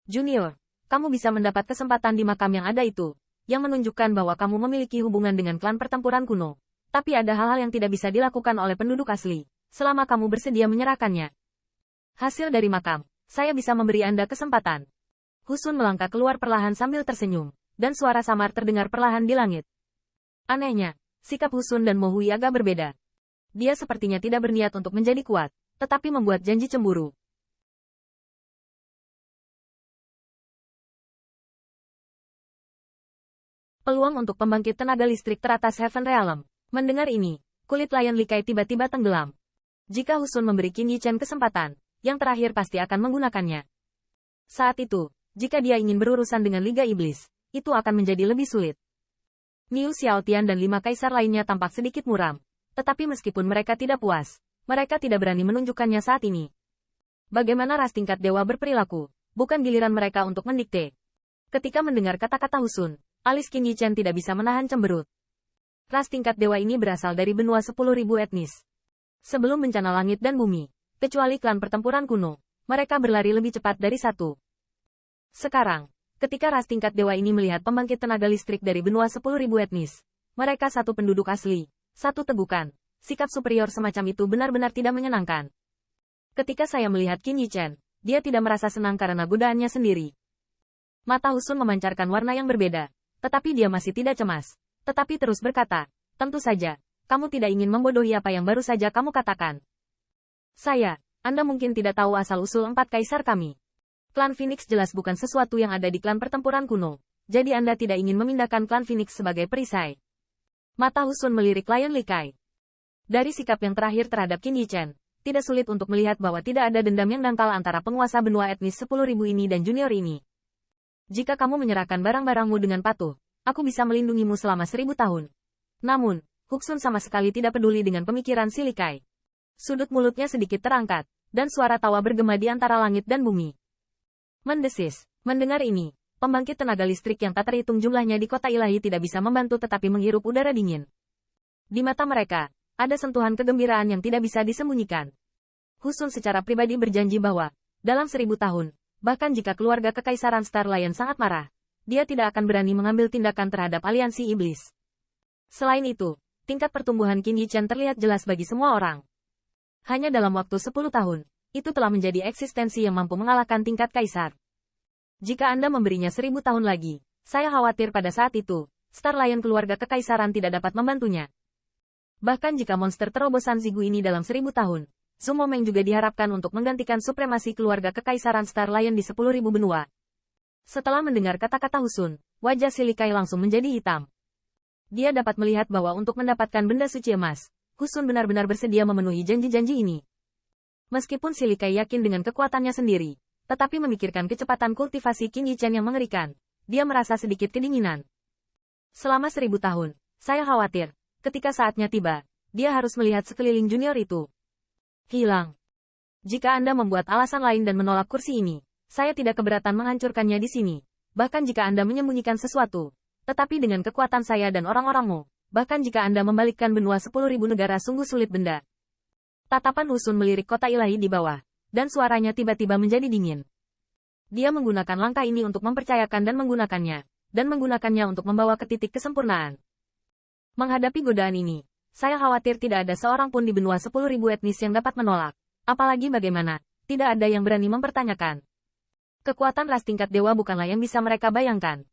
Junior, kamu bisa mendapat kesempatan di makam yang ada itu, yang menunjukkan bahwa kamu memiliki hubungan dengan klan pertempuran kuno. Tapi ada hal-hal yang tidak bisa dilakukan oleh penduduk asli, selama kamu bersedia menyerahkannya. Hasil dari makam, saya bisa memberi Anda kesempatan. Husun melangkah keluar perlahan sambil tersenyum, dan suara samar terdengar perlahan di langit. Anehnya, sikap Husun dan Mohui agak berbeda. Dia sepertinya tidak berniat untuk menjadi kuat, tetapi membuat janji cemburu. Peluang untuk pembangkit tenaga listrik teratas Heaven Realm. Mendengar ini, kulit Lion Likai tiba-tiba tenggelam. Jika Husun memberi Qin Yichen kesempatan, yang terakhir pasti akan menggunakannya. Saat itu, jika dia ingin berurusan dengan Liga Iblis, itu akan menjadi lebih sulit. Niu Xiaotian dan 5 kaisar lainnya tampak sedikit muram. Tetapi meskipun mereka tidak puas, mereka tidak berani menunjukkannya saat ini. Bagaimana ras tingkat dewa berperilaku, bukan giliran mereka untuk mendikte. Ketika mendengar kata-kata Husun, alis Qin Yichen tidak bisa menahan cemberut. Ras tingkat dewa ini berasal dari benua 10.000 etnis. Sebelum bencana langit dan bumi, kecuali klan pertempuran kuno, mereka berlari lebih cepat dari satu. Sekarang, ketika ras tingkat dewa ini melihat pembangkit tenaga listrik dari benua 10.000 etnis, mereka satu penduduk asli, satu tegukan. Sikap superior semacam itu benar-benar tidak menyenangkan. Ketika saya melihat Qin Yichen, dia tidak merasa senang karena godaannya sendiri. Mata Husun memancarkan warna yang berbeda, tetapi dia masih tidak cemas. Tetapi terus berkata, tentu saja, kamu tidak ingin membodohi apa yang baru saja kamu katakan. Anda mungkin tidak tahu asal-usul 4 kaisar kami. Klan Phoenix jelas bukan sesuatu yang ada di klan pertempuran kuno, jadi Anda tidak ingin memindahkan klan Phoenix sebagai perisai. Mata Husun melirik Lion Likai. Dari sikap yang terakhir terhadap Qin Yichen, tidak sulit untuk melihat bahwa tidak ada dendam yang dangkal antara penguasa benua etnis 10.000 ini dan junior ini. Jika kamu menyerahkan barang-barangmu dengan patuh, aku bisa melindungimu selama 1000 tahun. Namun, Husun sama sekali tidak peduli dengan pemikiran si Likai. Sudut mulutnya sedikit terangkat, dan suara tawa bergema di antara langit dan bumi. Mendesis. Mendengar ini, pembangkit tenaga listrik yang tak terhitung jumlahnya di kota ilahi tidak bisa membantu tetapi menghirup udara dingin. Di mata mereka, ada sentuhan kegembiraan yang tidak bisa disembunyikan. Husun secara pribadi berjanji bahwa, dalam 1000 tahun, bahkan jika keluarga kekaisaran Star Lion sangat marah, dia tidak akan berani mengambil tindakan terhadap aliansi iblis. Selain itu, tingkat pertumbuhan Qin Yichen terlihat jelas bagi semua orang. Hanya dalam waktu 10 tahun, itu telah menjadi eksistensi yang mampu mengalahkan tingkat kaisar. Jika Anda memberinya 1000 tahun lagi, saya khawatir pada saat itu, Star Lion keluarga kekaisaran tidak dapat membantunya. Bahkan jika monster terobosan Zigu ini dalam 1000 tahun, Zhou Meng juga diharapkan untuk menggantikan supremasi keluarga kekaisaran Star Lion di 10.000 benua. Setelah mendengar kata-kata Husun, wajah si Likai langsung menjadi hitam. Dia dapat melihat bahwa untuk mendapatkan benda suci emas, Husun benar-benar bersedia memenuhi janji-janji ini. Meskipun si Likai yakin dengan kekuatannya sendiri, tetapi memikirkan kecepatan kultivasi Qin Yichen yang mengerikan, dia merasa sedikit kedinginan. Selama 1000 tahun, saya khawatir, ketika saatnya tiba, dia harus melihat sekeliling junior itu hilang. Jika Anda membuat alasan lain dan menolak kursi ini, saya tidak keberatan menghancurkannya di sini. Bahkan jika Anda menyembunyikan sesuatu. Tetapi dengan kekuatan saya dan orang-orangmu, bahkan jika Anda membalikkan benua 10.000 negara sungguh sulit benda. Tatapan Husun melirik kota ilahi di bawah, dan suaranya tiba-tiba menjadi dingin. Dia menggunakan langkah ini untuk mempercayakan dan menggunakannya untuk membawa ke titik kesempurnaan. Menghadapi godaan ini, saya khawatir tidak ada seorang pun di benua 10.000 etnis yang dapat menolak. Apalagi bagaimana, tidak ada yang berani mempertanyakan. Kekuatan ras tingkat dewa bukanlah yang bisa mereka bayangkan.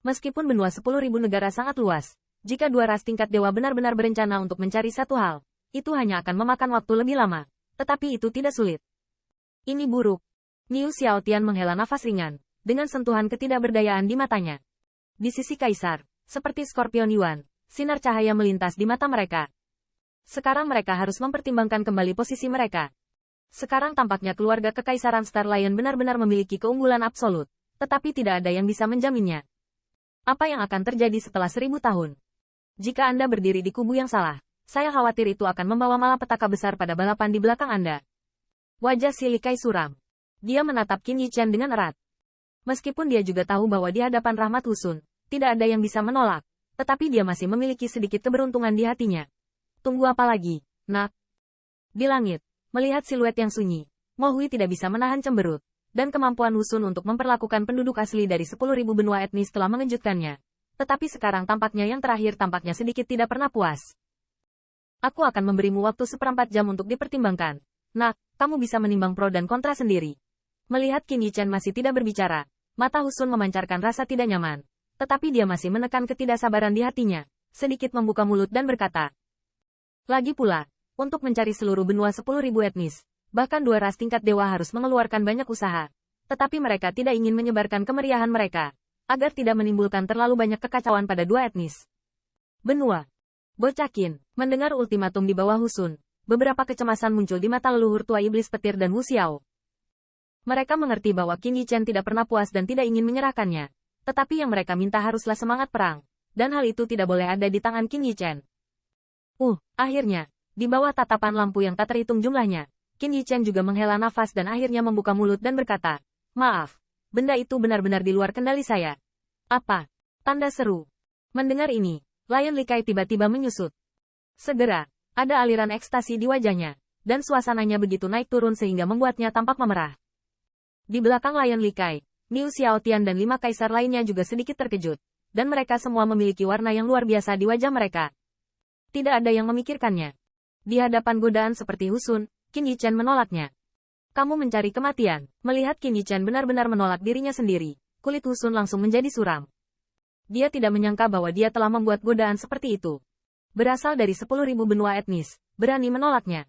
Meskipun benua 10.000 negara sangat luas, jika dua ras tingkat dewa benar-benar berencana untuk mencari satu hal, itu hanya akan memakan waktu lebih lama. Tetapi itu tidak sulit. Ini buruk. Niu Xiaotian menghela nafas ringan, dengan sentuhan ketidakberdayaan di matanya. Di sisi kaisar, seperti Scorpion Yuan, sinar cahaya melintas di mata mereka. Sekarang mereka harus mempertimbangkan kembali posisi mereka. Sekarang tampaknya keluarga kekaisaran Star Lion benar-benar memiliki keunggulan absolut, tetapi tidak ada yang bisa menjaminnya. Apa yang akan terjadi setelah 1000 tahun? Jika Anda berdiri di kubu yang salah, saya khawatir itu akan membawa malapetaka besar pada balapan di belakang Anda. Wajah si Likai suram. Dia menatap Qin Yichen dengan erat. Meskipun dia juga tahu bahwa di hadapan rahmat Husun, tidak ada yang bisa menolak, tetapi dia masih memiliki sedikit keberuntungan di hatinya. Tunggu apa lagi, nak? Di langit, melihat siluet yang sunyi, Mo Hui tidak bisa menahan cemberut. dan kemampuan Husun untuk memperlakukan penduduk asli dari 10.000 benua etnis telah mengejutkannya. Tetapi sekarang tampaknya yang terakhir tampaknya sedikit tidak pernah puas. Aku akan memberimu waktu 1/4 jam untuk dipertimbangkan. Nak, kamu bisa menimbang pro dan kontra sendiri. Melihat Qin Yichen masih tidak berbicara, mata Husun memancarkan rasa tidak nyaman. Tetapi dia masih menekan ketidaksabaran di hatinya, sedikit membuka mulut dan berkata. Lagi pula, untuk mencari seluruh benua 10.000 etnis, bahkan 2 ras tingkat dewa harus mengeluarkan banyak usaha. Tetapi mereka tidak ingin menyebarkan kemeriahan mereka, agar tidak menimbulkan terlalu banyak kekacauan pada 2 etnis. Benua. Bocah Qin, mendengar ultimatum di bawah Husun, beberapa kecemasan muncul di mata leluhur tua iblis petir dan Wu Xiao. Mereka mengerti bahwa Qin Yichen tidak pernah puas dan tidak ingin menyerahkannya. Tetapi yang mereka minta haruslah semangat perang, dan hal itu tidak boleh ada di tangan Qin Yichen. Akhirnya, di bawah tatapan lampu yang tak terhitung jumlahnya, Qin Yichen juga menghela nafas dan akhirnya membuka mulut dan berkata, "Maaf, benda itu benar-benar di luar kendali saya." "Apa?" Tanda seru. Mendengar ini, Lion Likai tiba-tiba menyusut. Segera, ada aliran ekstasi di wajahnya, dan suasananya begitu naik turun sehingga membuatnya tampak memerah. Di belakang Lion Likai, Niu Xiaotian dan 5 kaisar lainnya juga sedikit terkejut, dan mereka semua memiliki warna yang luar biasa di wajah mereka. Tidak ada yang memikirkannya. Di hadapan godaan seperti Husun, Qin Yichen menolaknya. Kamu mencari kematian. Melihat Qin Yichen benar-benar menolak dirinya sendiri, kulit Husun langsung menjadi suram. Dia tidak menyangka bahwa dia telah membuat godaan seperti itu. Berasal dari 10.000 benua etnis, berani menolaknya.